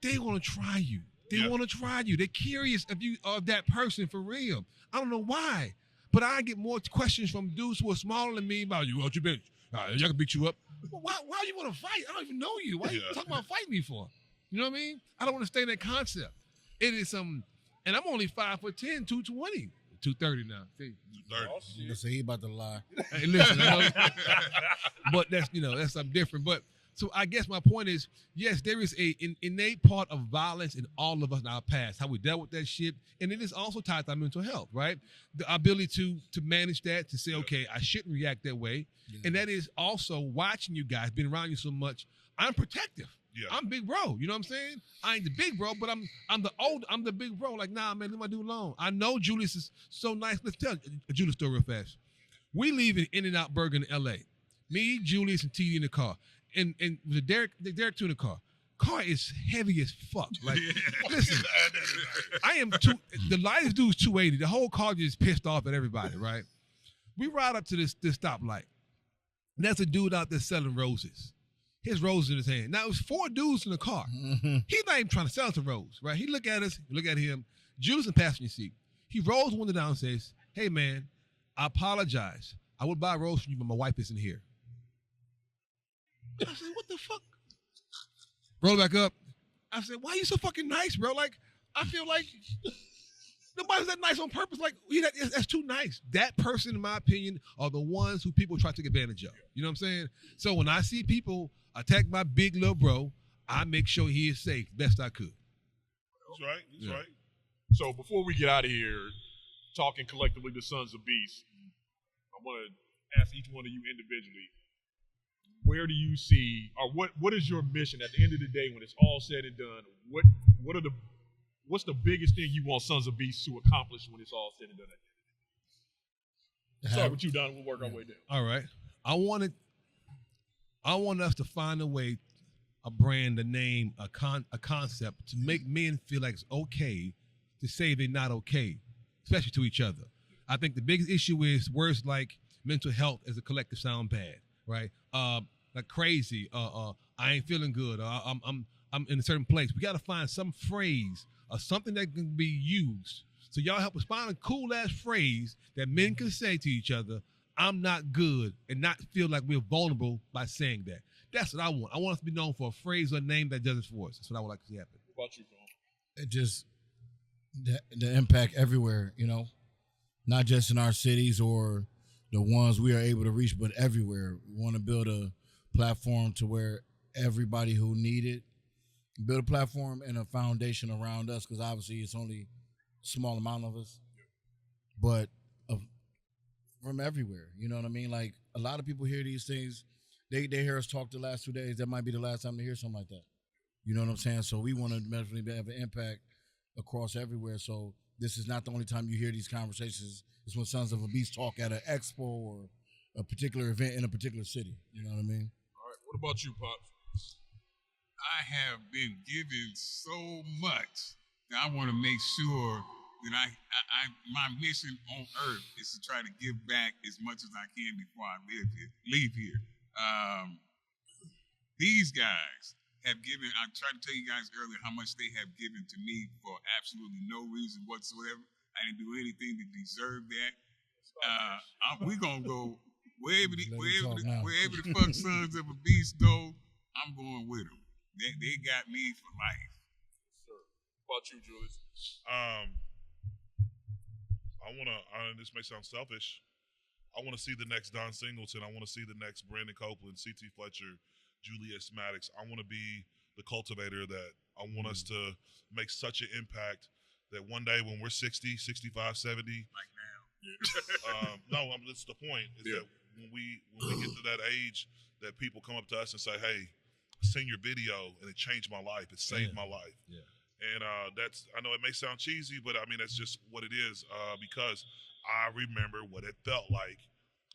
they want to try you. They want to try you. They're curious if you are that person for real. I don't know why, but I get more questions from dudes who are smaller than me about you. What you bench? I can beat you up. Well, why you want to fight? I don't even know you. Why are you talking about fighting me for? You know what I mean? I don't understand that concept. It is and I'm only 5'10", 220. 230 now. See? 230. So he about to lie. Hey, listen, but that's something different. But so I guess my point is, yes, there is an innate part of violence in all of us in our past, how we dealt with that shit, and it is also tied to our mental health, right? The ability to manage that, to say, okay, I shouldn't react that way, and that is also watching you guys, being around you so much. I'm protective. Yeah. I'm big bro. You know what I'm saying? I ain't the big bro, but I'm the big bro. Like, nah, man, leave my dude alone. I know Julius is so nice. Let's tell a Julius story real fast. We leave an In-N-Out Burger in L.A. Me, Julius, and TD in the car. And the Derek 2 in the car. Car is heavy as fuck. Like, listen, the lightest dude's 280. The whole car just pissed off at everybody, right? We ride up to this stoplight. And there's a dude out there selling roses. His rose in his hand. Now, it was 4 dudes in the car. Mm-hmm. He's not even trying to sell us a rose, right? He look at us, look at him. Julius in passenger seat. He rolls the window down and says, hey, man, I apologize. I would buy a rose for you, but my wife isn't here. I said, what the fuck? Roll back up. I said, why are you so fucking nice, bro? Like, I feel like nobody's that nice on purpose. Like, that's too nice. That person, in my opinion, are the ones who people try to take advantage of. You know what I'm saying? So when I see people attack my big little bro, I make sure he is safe best I could. That's right. That's right. So before we get out of here, talking collectively to Sons of Beast, I want to ask each one of you individually, where do you see, or what is your mission at the end of the day when it's all said and done? What's the biggest thing you want Sons of Beast to accomplish when it's all said and done? Start with you, Don. We'll work our way down. All right. I want us to find a way, a brand, a name, a concept to make men feel like it's okay to say they're not okay, especially to each other. I think the biggest issue is words like mental health as a collective sound bad, right? Like crazy, I ain't feeling good, I'm in a certain place. We got to find some phrase or something that can be used. So y'all help us find a cool ass phrase that men can say to each other, I'm not good, and not feel like we're vulnerable by saying that. That's what I want. I want us to be known for a phrase or a name that does it for us. That's what I would like to see happen. What about you, Phil? It just the impact everywhere, not just in our cities or the ones we are able to reach, but everywhere. We want to build a platform to where everybody who need it, build a platform and a foundation around us, because obviously it's only a small amount of us, but from everywhere. You know what I mean? Like, a lot of people hear these things. They hear us talk the last 2 days. That might be the last time they hear something like that. You know what I'm saying? So we want to definitely have an impact across everywhere. So this is not the only time you hear these conversations. It's when Sons of a Beast talk at an expo or a particular event in a particular city. You know what I mean? All right. What about you, Pops? I have been given so much that I want to make sure that my mission on earth is to try to give back as much as I can before I leave here. These guys have given, I tried to tell you guys earlier how much they have given to me for absolutely no reason whatsoever. I didn't do anything to deserve that. We're going to go wherever the fuck Sons of a Beast go, I'm going with them. They got me for life. Sure. What about you, Julius? This may sound selfish. I want to see the next Don Singleton. I want to see the next Brandon Copeland, CT Fletcher, Julius Maddox. I want to be the cultivator that I want us to make such an impact that one day when we're 60, 65, 70. Like now. That's the point. Is that when we get to that age that people come up to us and say, hey, I seen your video and it changed my life. It saved my life. Yeah. And I know it may sound cheesy, but I mean, that's just what it is, because I remember what it felt like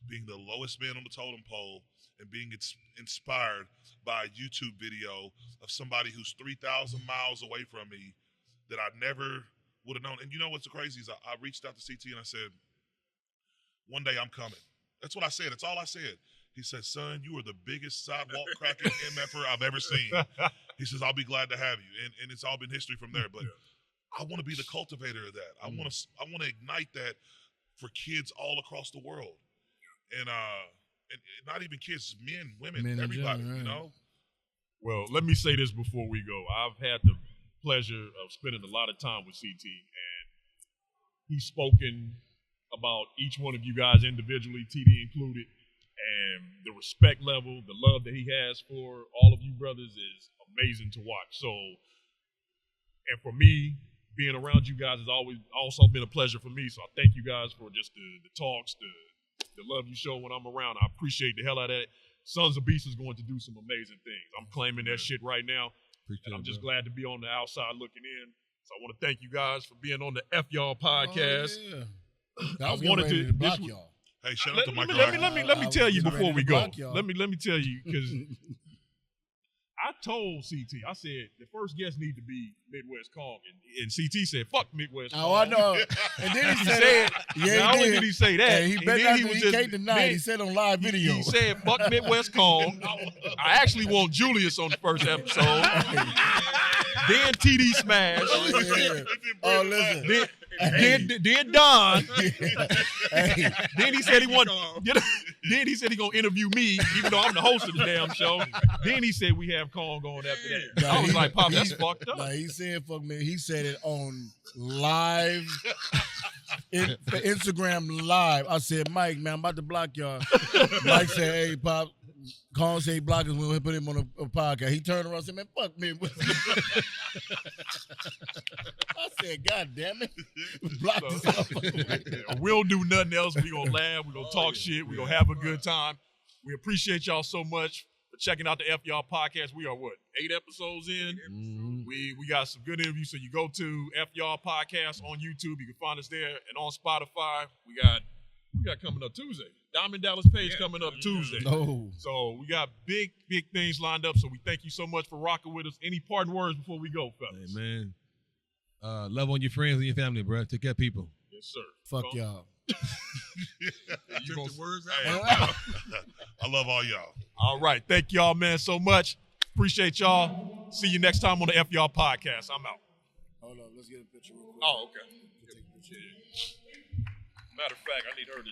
being the lowest man on the totem pole and being inspired by a YouTube video of somebody who's 3,000 miles away from me that I never would have known. And you know what's crazy is I reached out to CT and I said, one day I'm coming. That's what I said. That's all I said. He said, son, you are the biggest sidewalk cracking MFer I've ever seen. He says, I'll be glad to have you. And it's all been history from there. But I want to be the cultivator of that. I want to ignite that for kids all across the world. And not even kids, men, women, everybody, you know? Well, let me say this before we go. I've had the pleasure of spending a lot of time with CT, and he's spoken about each one of you guys individually, TD included, and the respect level, the love that he has for all of you brothers is amazing to watch. So, and for me, being around you guys has always also been a pleasure for me. So I thank you guys for just the talks, the love you show when I'm around. I appreciate the hell out of that. Sons of Beast is going to do some amazing things. I'm claiming that shit right now. And I'm just glad to be on the outside looking in. So I want to thank you guys for being on the F Y'all podcast. Oh, yeah. I wanted to block y'all. Hey, shout out to Michael. Let me tell you before we go. Y'all. Let me tell you, because I told CT, I said the first guest need to be Midwest Kong, and CT said, "Fuck Midwest Kong." Oh, I know. And then he said, not only did he say that, and he can't deny it. He said on live video. He said, "Fuck Midwest Kong." I actually want Julius on the first episode. Then TD Smash. Oh, listen. Then Don. Hey. Then he said he wanted. Then he said he gonna interview me, even though I'm the host of the damn show. Then he said we have Kong on after that. I was like, Pop, that's fucked up. Nah, he said fuck me. He said it on live, Instagram live. I said, Mike, man, I'm about to block y'all. Mike said, hey, Pop. Kong said he blocked us when we put him on a podcast. He turned around and said, man, fuck me. I said, God damn it. Block this motherfucker. We'll do nothing else. We're going to laugh. We're going to talk shit. We're going to have a good time. We appreciate y'all so much for checking out the F Y'all podcast. We are, 8 episodes in? Mm-hmm. We got some good interviews. So you go to F Y'all podcast on YouTube. You can find us there. And on Spotify, we got coming up Tuesday. Diamond Dallas Page coming up Tuesday. No. So we got big things lined up. So we thank you so much for rocking with us. Any parting words before we go, fellas? Hey, man. Love on your friends and your family, bro. Take care of people. Yes, sir. Fuck y'all. You took the words Hey, out. I love all y'all. All right. Thank y'all, man, so much. Appreciate y'all. See you next time on the F Y'all podcast. I'm out. Hold on. Let's get a picture real quick. Oh, okay. Matter of fact, I need her to do.